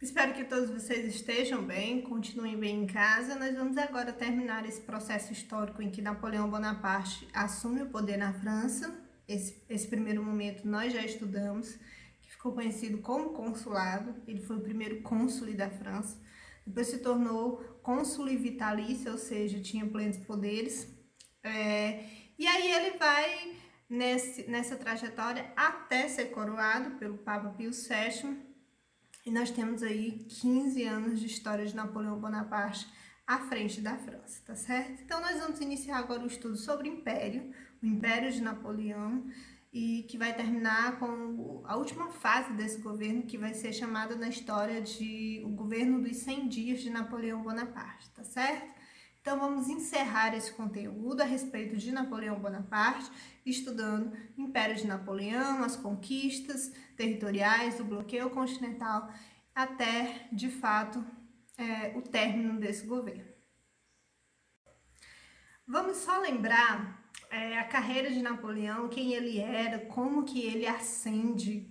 Espero que todos vocês estejam bem, continuem bem em casa. Nós vamos agora terminar esse processo histórico em que Napoleão Bonaparte assume o poder na França. Esse primeiro momento nós já estudamos, que ficou conhecido como consulado. Ele foi o primeiro cônsul da França. Depois se tornou cônsul vitalício, ou seja, tinha plenos poderes. E aí ele vai nessa trajetória até ser coroado pelo Papa Pio VII. E nós temos aí 15 anos de história de Napoleão Bonaparte à frente da França, tá certo? Então nós vamos iniciar agora o estudo sobre o Império de Napoleão, e que vai terminar com a última fase desse governo, que vai ser chamada na história de o governo dos 100 dias de Napoleão Bonaparte, tá certo? Então vamos encerrar esse conteúdo a respeito de Napoleão Bonaparte, estudando o Império de Napoleão, as conquistas territoriais, o bloqueio continental, até, de fato, o término desse governo. Vamos só lembrar a carreira de Napoleão, quem ele era, como que ele ascende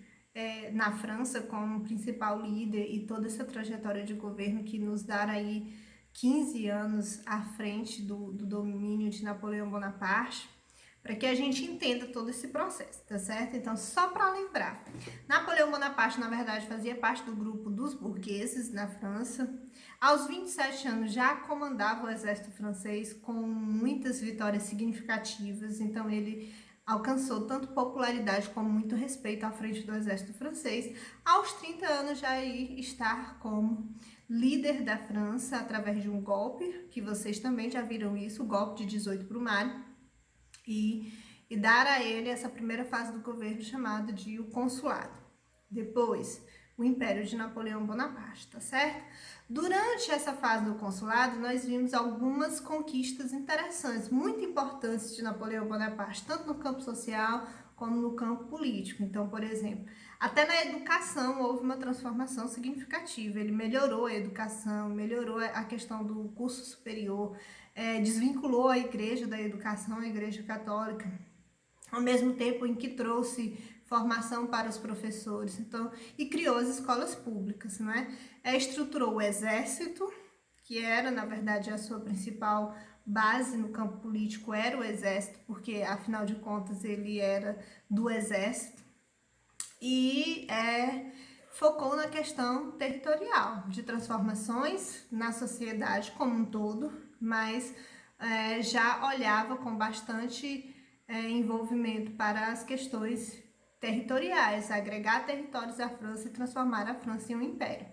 na França como principal líder, e toda essa trajetória de governo que nos dá aí 15 anos à frente do domínio de Napoleão Bonaparte, para que a gente entenda todo esse processo, tá certo? Então, só para lembrar, Napoleão Bonaparte, na verdade, fazia parte do grupo dos burgueses na França. Aos 27 anos já comandava o exército francês com muitas vitórias significativas, então ele alcançou tanto popularidade como muito respeito à frente do exército francês. Aos 30 anos já ia estar como líder da França através de um golpe, que vocês também já viram isso, o golpe de 18 Brumário, e dar a ele essa primeira fase do governo chamada de o consulado. Depois, o Império de Napoleão Bonaparte, tá certo? Durante essa fase do consulado, nós vimos algumas conquistas interessantes, muito importantes de Napoleão Bonaparte, tanto no campo social como no campo político. Então, por exemplo, até na educação houve uma transformação significativa. Ele melhorou a educação, melhorou a questão do curso superior, desvinculou a igreja da educação, a igreja católica, ao mesmo tempo em que trouxe formação para os professores, então, e criou as escolas públicas, né? Estruturou o exército, que era, na verdade, a sua principal base no campo político, era o exército, porque, afinal de contas, ele era do exército, e focou na questão territorial, de transformações na sociedade como um todo, mas já olhava com bastante envolvimento para as questões territoriais, agregar territórios à França e transformar a França em um império.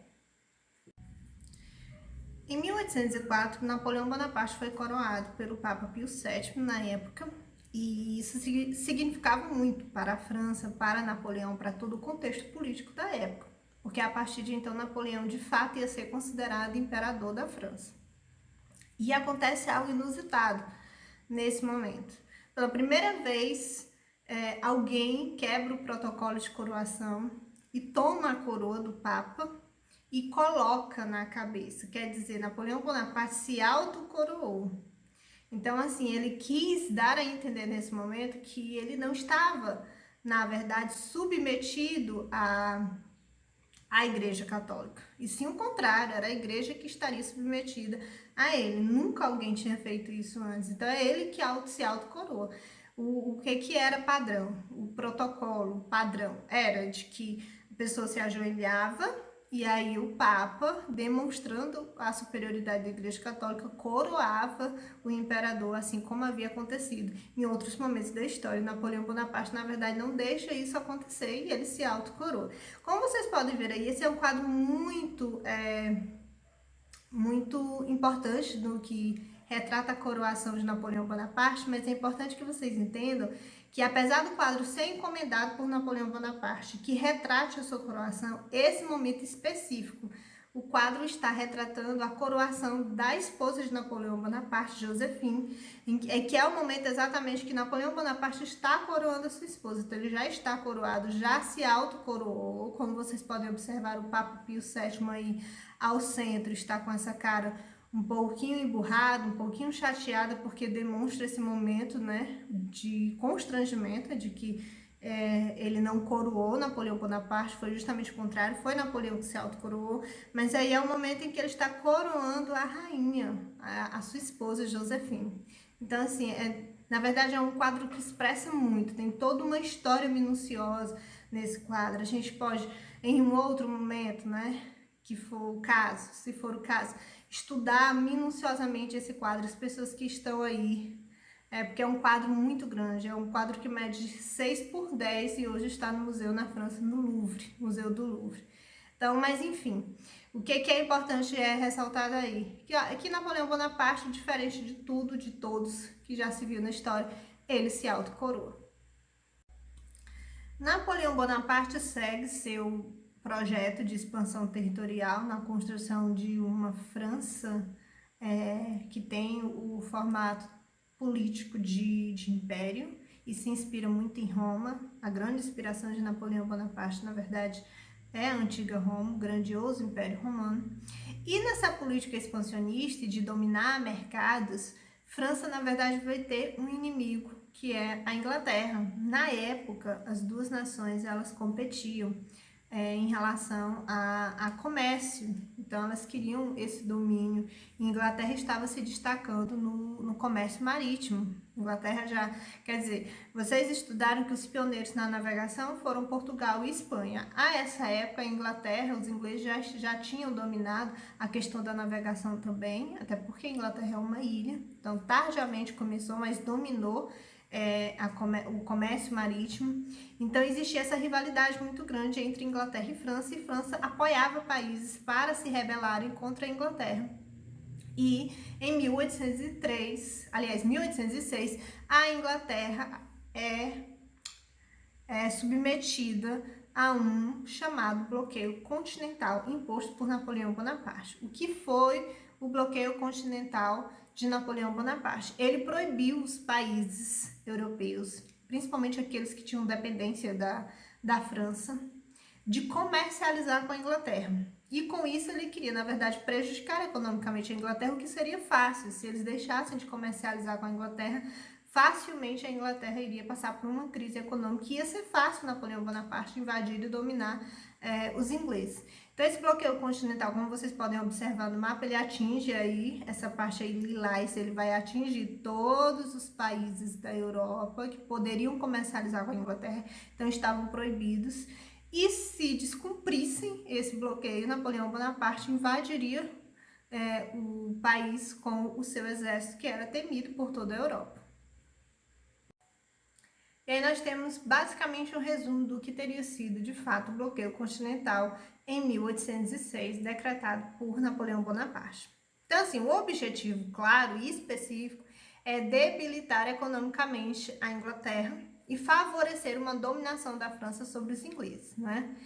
Em 1804, Napoleão Bonaparte foi coroado pelo Papa Pio VII na época, e isso significava muito para a França, para Napoleão, para todo o contexto político da época, porque a partir de então Napoleão de fato ia ser considerado imperador da França. E acontece algo inusitado nesse momento. Pela primeira vez, alguém quebra o protocolo de coroação e toma a coroa do Papa e coloca na cabeça. Quer dizer, Napoleão Bonaparte se autocoroou. Então, assim, ele quis dar a entender nesse momento que ele não estava, na verdade, submetido à Igreja Católica. E sim o contrário, era a Igreja que estaria submetida a ele. Nunca alguém tinha feito isso antes. Então, é ele que se autocoroa. O que era padrão? O protocolo padrão era de que a pessoa se ajoelhava, e aí o Papa, demonstrando a superioridade da Igreja Católica, coroava o imperador, assim como havia acontecido em outros momentos da história. Napoleão Bonaparte, na verdade, não deixa isso acontecer e ele se autocoroa. Como vocês podem ver aí, esse é um quadro muito importante no que retrata a coroação de Napoleão Bonaparte, mas é importante que vocês entendam que, apesar do quadro ser encomendado por Napoleão Bonaparte, que retrate a sua coroação, esse momento específico, o quadro está retratando a coroação da esposa de Napoleão Bonaparte, Joséphine, que é o momento exatamente que Napoleão Bonaparte está coroando a sua esposa. Então, ele já está coroado, já se autocoroou. Como vocês podem observar, o Papa Pio VII aí ao centro está com essa cara um pouquinho emburrado, um pouquinho chateada, porque demonstra esse momento, né, de constrangimento, de que ele não coroou Napoleão Bonaparte, foi justamente o contrário, foi Napoleão que se autocoroou, mas aí é o momento em que ele está coroando a rainha, a sua esposa, Josefine. Então, assim, na verdade é um quadro que expressa muito, tem toda uma história minuciosa nesse quadro. A gente pode, em um outro momento, né, que for o caso, se for o caso, estudar minuciosamente esse quadro, as pessoas que estão aí, porque é um quadro muito grande, é um quadro que mede 6 por 10 e hoje está no museu na França, no Louvre, Museu do Louvre. Então, mas enfim, o que é importante é ressaltar aí, que Napoleão Bonaparte, diferente de tudo, de todos que já se viu na história, ele se autocoroa. Napoleão Bonaparte segue seu projeto de expansão territorial na construção de uma França que tem o formato político de império e se inspira muito em Roma. A grande inspiração de Napoleão Bonaparte, na verdade, é a antiga Roma, o grandioso Império Romano. E nessa política expansionista e de dominar mercados, França, na verdade, vai ter um inimigo, que é a Inglaterra. Na época, as duas nações elas competiam em relação a comércio, então elas queriam esse domínio. A Inglaterra estava se destacando no comércio marítimo. A Inglaterra já, quer dizer, vocês estudaram que os pioneiros na navegação foram Portugal e Espanha. A essa época, a Inglaterra, os ingleses já tinham dominado a questão da navegação também, até porque a Inglaterra é uma ilha, então tardiamente começou, mas dominou o comércio marítimo. Então existia essa rivalidade muito grande entre Inglaterra e França apoiava países para se rebelarem contra a Inglaterra. E em 1806, a Inglaterra é submetida a um chamado bloqueio continental imposto por Napoleão Bonaparte. O que foi o bloqueio continental de Napoleão Bonaparte? Ele proibiu os países europeus, principalmente aqueles que tinham dependência da França, de comercializar com a Inglaterra. E com isso ele queria, na verdade, prejudicar economicamente a Inglaterra, o que seria fácil. Se eles deixassem de comercializar com a Inglaterra, facilmente a Inglaterra iria passar por uma crise econômica, e ia ser fácil Napoleão Bonaparte invadir e dominar os ingleses. Então esse bloqueio continental, como vocês podem observar no mapa, ele atinge aí, essa parte aí lilás, ele vai atingir todos os países da Europa que poderiam comercializar com a Inglaterra, então estavam proibidos. E se descumprissem esse bloqueio, Napoleão Bonaparte invadiria o país com o seu exército, que era temido por toda a Europa. E aí nós temos basicamente um resumo do que teria sido, de fato, o bloqueio continental em 1806, decretado por Napoleão Bonaparte. Então, assim, o objetivo claro e específico é debilitar economicamente a Inglaterra e favorecer uma dominação da França sobre os ingleses, né?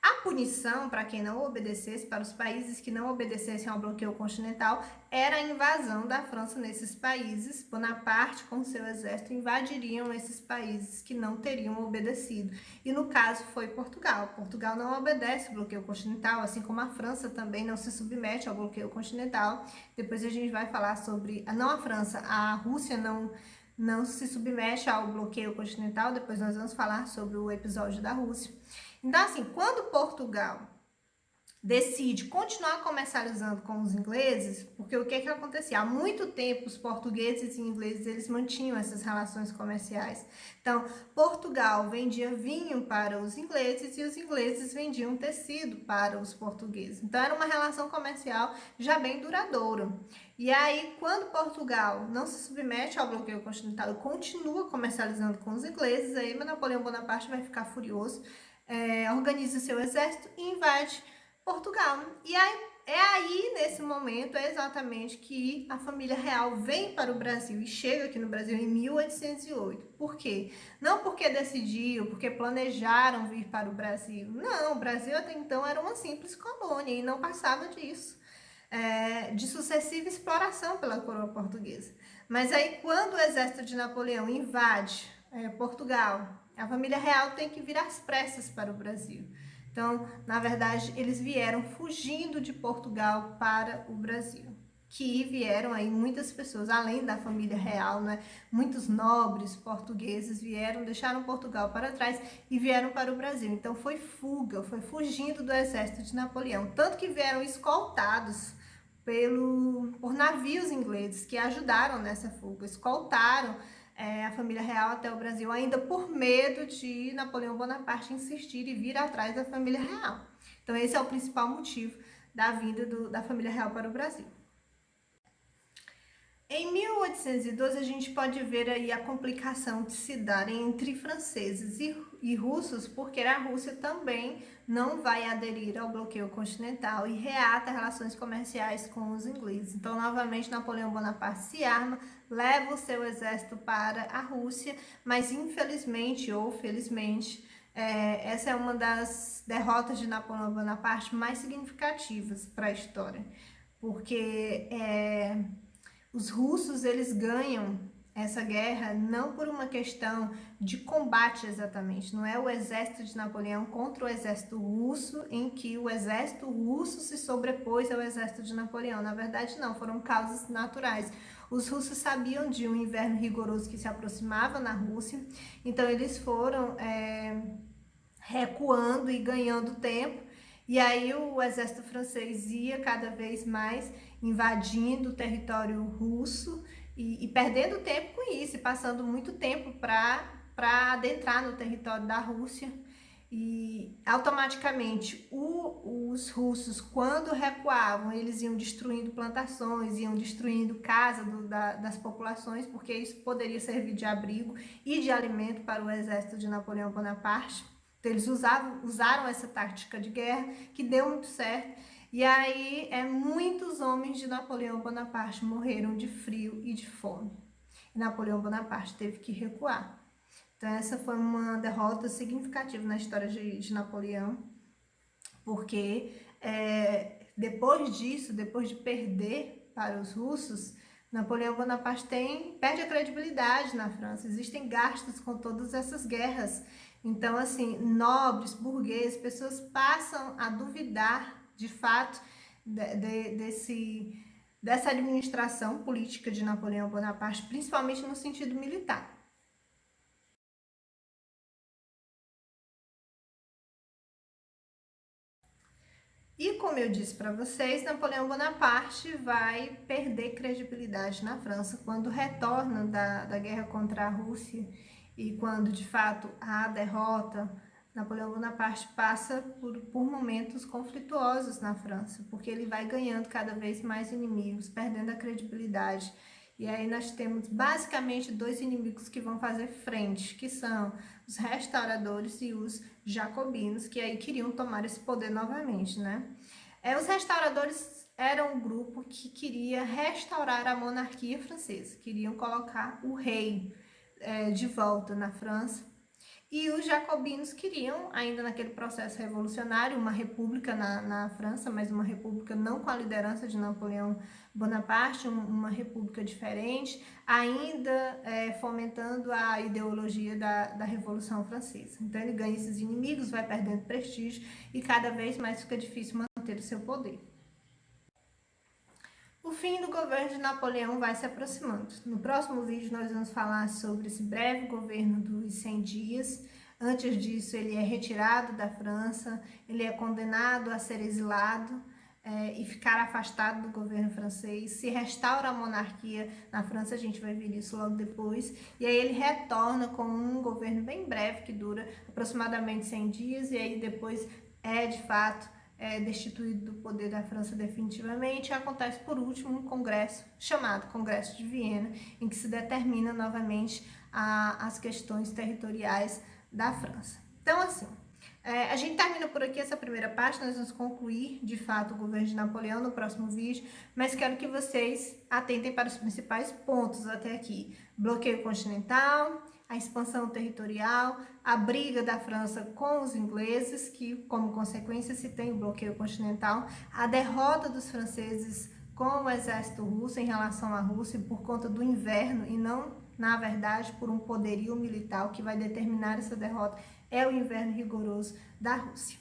A punição para quem não obedecesse, para os países que não obedecessem ao bloqueio continental, era a invasão da França nesses países. Bonaparte, com seu exército, invadiriam esses países que não teriam obedecido. E no caso foi Portugal. Portugal não obedece ao bloqueio continental, assim como a França também não se submete ao bloqueio continental. Depois a gente vai falar sobre, não a França, a Rússia não se submete ao bloqueio continental. Depois nós vamos falar sobre o episódio da Rússia. Então, assim, quando Portugal decide continuar comercializando com os ingleses, porque o que acontecia? Há muito tempo os portugueses e ingleses eles mantinham essas relações comerciais. Então, Portugal vendia vinho para os ingleses e os ingleses vendiam tecido para os portugueses. Então, era uma relação comercial já bem duradoura. E aí, quando Portugal não se submete ao bloqueio continental e continua comercializando com os ingleses, aí Napoleão Bonaparte vai ficar furioso, organiza seu exército e invade Portugal. E aí, nesse momento, é exatamente que a família real vem para o Brasil e chega aqui no Brasil em 1808. Por quê? Não porque decidiu, porque planejaram vir para o Brasil. Não, o Brasil até então era uma simples colônia e não passava disso. De sucessiva exploração pela coroa portuguesa. Mas aí, quando o exército de Napoleão invade Portugal, a família real tem que vir às pressas para o Brasil. Então, na verdade, eles vieram fugindo de Portugal para o Brasil. que vieram aí muitas pessoas, além da família real, né? Muitos nobres portugueses vieram, deixaram Portugal para trás e vieram para o Brasil. Então foi fuga, foi fugindo do exército de Napoleão. Tanto que vieram escoltados por navios ingleses que ajudaram nessa fuga, escoltaram a família real até o Brasil, ainda por medo de Napoleão Bonaparte insistir e vir atrás da família real. Então esse é o principal motivo da vinda da família real para o Brasil. Em 1812, a gente pode ver aí a complicação que se dá entre franceses e russos, porque a Rússia também não vai aderir ao bloqueio continental e reata relações comerciais com os ingleses. Então, novamente, Napoleão Bonaparte se arma, leva o seu exército para a Rússia, mas infelizmente ou felizmente, essa é uma das derrotas de Napoleão Bonaparte mais significativas para a história, porque os russos, eles ganham essa guerra não por uma questão de combate exatamente, não é o exército de Napoleão contra o exército russo, em que o exército russo se sobrepôs ao exército de Napoleão. Na verdade, não, foram causas naturais. Os russos sabiam de um inverno rigoroso que se aproximava na Rússia, então eles foram recuando e ganhando tempo, e aí o exército francês ia cada vez mais invadindo o território russo e perdendo tempo com isso, e passando muito tempo para adentrar no território da Rússia. E automaticamente os russos, quando recuavam, eles iam destruindo plantações, iam destruindo casas das populações, porque isso poderia servir de abrigo e de alimento para o exército de Napoleão Bonaparte. Então, eles usaram essa tática de guerra, que deu muito certo, e aí muitos homens de Napoleão Bonaparte morreram de frio e de fome. E Napoleão Bonaparte teve que recuar. Então essa foi uma derrota significativa na história de Napoleão, porque depois disso, depois de perder para os russos, Napoleão Bonaparte perde a credibilidade na França. Existem gastos com todas essas guerras. Então, assim, nobres, burgueses, pessoas passam a duvidar, de fato, dessa administração política de Napoleão Bonaparte, principalmente no sentido militar. E como eu disse para vocês, Napoleão Bonaparte vai perder credibilidade na França quando retorna da guerra contra a Rússia, e quando de fato há derrota. Napoleão Bonaparte passa por momentos conflituosos na França, porque ele vai ganhando cada vez mais inimigos, perdendo a credibilidade. E aí nós temos basicamente dois inimigos que vão fazer frente, que são os restauradores e os jacobinos, que aí queriam tomar esse poder novamente, né? Os restauradores eram um grupo que queria restaurar a monarquia francesa, queriam colocar o rei de volta na França. E os jacobinos queriam, ainda naquele processo revolucionário, uma república na França, mas uma república não com a liderança de Napoleão Bonaparte, uma república diferente, ainda fomentando a ideologia da Revolução Francesa. Então ele ganha esses inimigos, vai perdendo prestígio e cada vez mais fica difícil manter o seu poder. O fim do governo de Napoleão vai se aproximando. No próximo vídeo nós vamos falar sobre esse breve governo dos 100 dias. Antes disso, ele é retirado da França, ele é condenado a ser exilado e ficar afastado do governo francês. Se restaura a monarquia na França, a gente vai ver isso logo depois. E aí ele retorna com um governo bem breve, que dura aproximadamente 100 dias, e aí depois de fato destituído do poder da França definitivamente. Acontece por último um congresso chamado Congresso de Viena, em que se determina novamente as questões territoriais da França. Então, assim, a gente termina por aqui essa primeira parte. Nós vamos concluir de fato o governo de Napoleão no próximo vídeo, mas quero que vocês atentem para os principais pontos até aqui: bloqueio continental, a expansão territorial, a briga da França com os ingleses, que como consequência se tem o bloqueio continental, a derrota dos franceses com o exército russo em relação à Rússia por conta do inverno e não, na verdade, por um poderio militar. O que vai determinar essa derrota é o inverno rigoroso da Rússia.